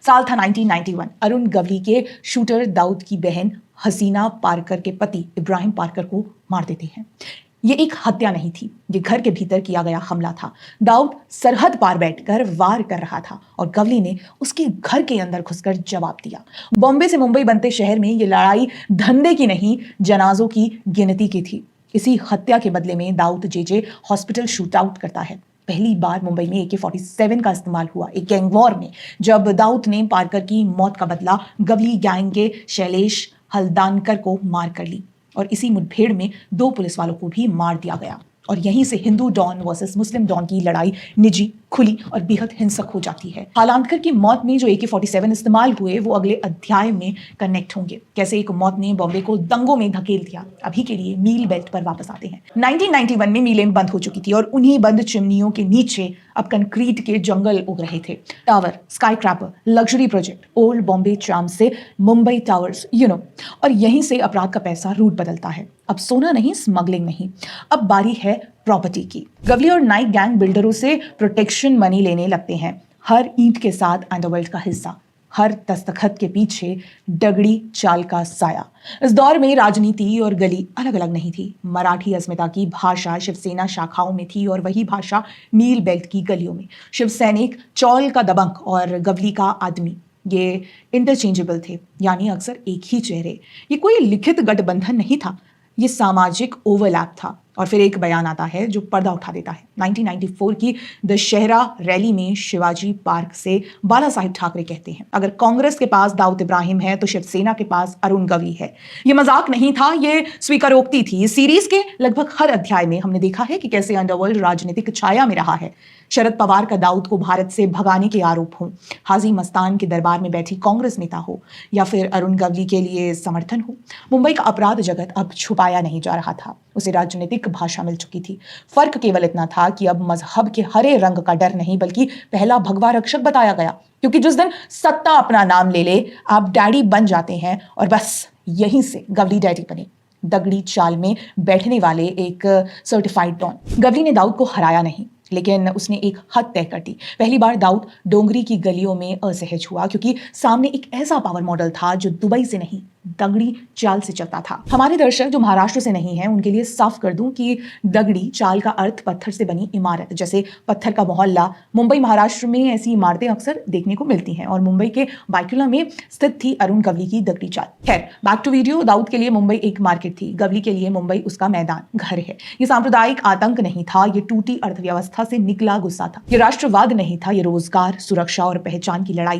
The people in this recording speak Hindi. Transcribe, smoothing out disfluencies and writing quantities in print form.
साल था 1991। अरुण गवली के शूटर दाऊद की बहन हसीना पारकर के पति इब्राहिम पारकर को मार देते हैं। ये एक हत्या नहीं थी, ये घर के भीतर किया गया हमला था। दाऊद सरहद पार बैठकर वार कर रहा था और गवली ने उसके घर के अंदर घुसकर जवाब दिया। बॉम्बे से मुंबई बनते शहर में ये लड़ाई धंधे की नहीं, जनाजों की गिनती की थी। इसी हत्या के बदले में Dawood JJ hospital shoot out करता है। पहली बार मुंबई में AK-47 का इस्तेमाल हुआ एक गैंग वॉर में, जब दाऊद ने पारकर की मौत का बदला गवली गैंग के शैलेश हल्दानकर को मार कर ली और इसी मुठभेड़ में 2 पुलिस वालों को भी मार दिया गया। और यहीं से हिंदू डॉन वर्सेस मुस्लिम डॉन की लड़ाई निजी, खुली और बेहद हिंसक हो जाती है। हालांकर की मौत में जो AK-47 इस्तेमाल हुए वो अगले अध्याय में कनेक्ट होंगे। कैसे एक मौत ने बॉम्बे को दंगों में धकेल दिया। अभी के लिए मील बेल्ट पर वापस आते हैं। 1991 में मीलें बंद हो चुकी थी और उन्हीं बंद चिमनियों के नीचे अब कंक्रीट के जंगल उग रहे थे। Tower, skyscraper, luxury project, old Bombay charm से मुंबई टावर्स, और यहीं से अपराध का पैसा रूट बदलता है। अब सोना नहीं, स्मगलिंग नहीं, अब बारी है प्रॉपर्टी की। गवली और नाइक गैंग बिल्डरों से प्रोटेक्शन मनी लेने लगते हैं। हर ईंट के साथ अंडरवर्ल्ड का हिस्सा, हर दस्तखत के पीछे डगड़ी चाल का साया। इस दौर में राजनीति और गली अलग अलग नहीं थी। मराठी अस्मिता की भाषा शिवसेना शाखाओं में थी और वही भाषा मील बेल्ट की गलियों में। शिव सैनिक चौल का दबंग और गवली का आदमी ये इंटरचेंजेबल थे, यानी अक्सर एक ही चेहरे। ये कोई लिखित गठबंधन नहीं था, ये सामाजिक ओवरलैप था। और फिर एक बयान आता है जो पर्दा उठा देता है। 1994 की दशहरा रैली में शिवाजी पार्क से बाला साहिब ठाकरे कहते हैं, अगर कांग्रेस के पास दाऊद इब्राहिम है तो शिवसेना के पास अरुण गवली है। ये मजाक नहीं था, ये स्वीकारोक्ति थी। इस सीरीज के लगभग हर अध्याय में हमने देखा है कि कैसे अंडरवर्ल्ड राजनीतिक छाया में रहा है। शरद पवार का दाऊद को भारत से भगाने के आरोप हो, हाजी मस्तान के दरबार में बैठी कांग्रेस नेता हो, या फिर अरुण गवली के लिए समर्थन हो, मुंबई का अपराध जगत अब छुपाया नहीं जा रहा था, उसे राजनीतिक भाषा मिल चुकी थी। फर्क केवल इतना था कि अब मजहब के हरे रंग का डर नहीं, बल्कि पहला भगवा रक्षक बताया गया। क्योंकि जिस दिन सत्ता अपना नाम ले ले, आप डैडी बन जाते हैं और बस यहीं से गवली डैडी बने। दगड़ी चाल में बैठने वाले एक सर्टिफाइड डॉन। गवली ने दाऊद को हराया नहीं, लेकिन उसने एक हद तय कर दी। पहली बार दाऊद डोंगरी की गलियों में असहज हुआ, क्योंकि सामने एक ऐसा पावर मॉडल था जो दुबई से नहीं, दगड़ी चाल से चलता था। हमारे दर्शक जो महाराष्ट्र से नहीं हैं, उनके लिए साफ कर दूं कि दगड़ी चाल का अर्थ पत्थर से बनी इमारत, जैसे पत्थर का मोहल्ला। मुंबई महाराष्ट्र में ऐसी इमारतें अक्सर देखने को मिलती हैं और मुंबई के बायकुला में स्थित थी अरुण गवली की दगड़ी चाल। खैर, बैक टू वीडियो। दाऊद के लिए मुंबई एक मार्केट थी, गवली के लिए मुंबई उसका मैदान, घर है। ये सांप्रदायिक आतंक नहीं था, ये टूटी अर्थव्यवस्था से निकला गुस्सा था। ये राष्ट्रवाद नहीं था, ये रोजगार, सुरक्षा और पहचान की लड़ाई थी।